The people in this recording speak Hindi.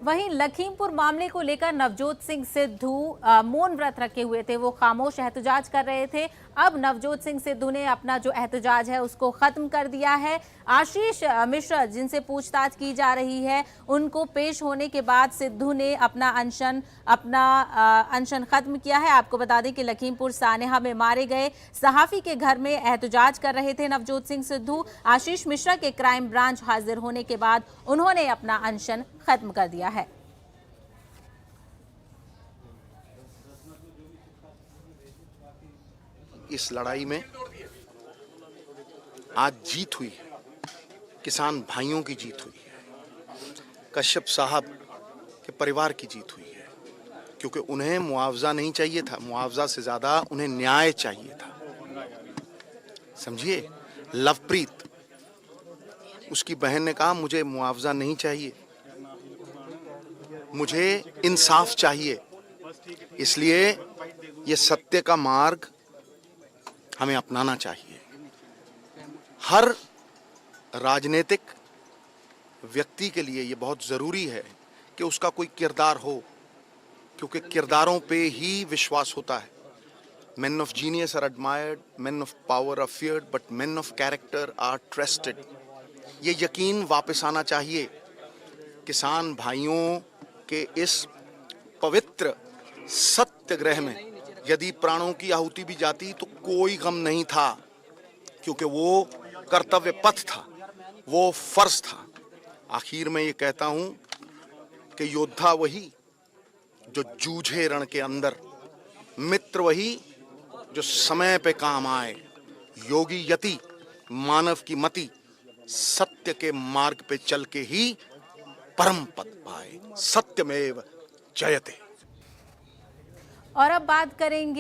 वहीं लखीमपुर मामले को लेकर नवजोत सिंह सिद्धू मौन व्रत रखे हुए थे। वो खामोश एहतजाज कर रहे थे। अब नवजोत सिंह सिद्धू ने अपना जो एहतजाज है उसको खत्म कर दिया है। आशीष मिश्रा जिनसे पूछताछ की जा रही है उनको पेश होने के बाद सिद्धू ने अपना अनशन खत्म किया है। आपको बता दें कि लखीमपुर सानेहा में मारे गए सहाफी के घर में एहतजाज कर रहे थे नवजोत सिंह सिद्धू। आशीष मिश्रा के क्राइम ब्रांच हाजिर होने के बाद उन्होंने अपना अनशन खत्म कर दिया है। इस लड़ाई में आज जीत हुई है, किसान भाइयों की जीत हुई है, कश्यप साहब के परिवार की जीत हुई है, क्योंकि उन्हें मुआवजा नहीं चाहिए था, मुआवजा से ज्यादा उन्हें न्याय चाहिए था। समझिए, लवप्रीत, उसकी बहन ने कहा मुझे मुआवजा नहीं चाहिए, मुझे इंसाफ चाहिए। इसलिए ये सत्य का मार्ग हमें अपनाना चाहिए। हर राजनीतिक व्यक्ति के लिए ये बहुत जरूरी है कि उसका कोई किरदार हो, क्योंकि किरदारों पे ही विश्वास होता है। Men of genius are admired, men of power are feared, but men of character are trusted. ये यकीन वापस आना चाहिए। किसान भाइयों के इस पवित्र सत्याग्रह में यदि प्राणों की आहुति भी जाती तो कोई गम नहीं था, क्योंकि वो कर्तव्य पथ था, वो फर्ज था। आखिर में ये कहता हूं कि योद्धा वही जो जूझे रण के अंदर, मित्र वही जो समय पे काम आए, योगी यति मानव की मति, सत्य के मार्ग पे चल के ही परम पद पाए। सत्यमेव जयते। और अब बात करेंगे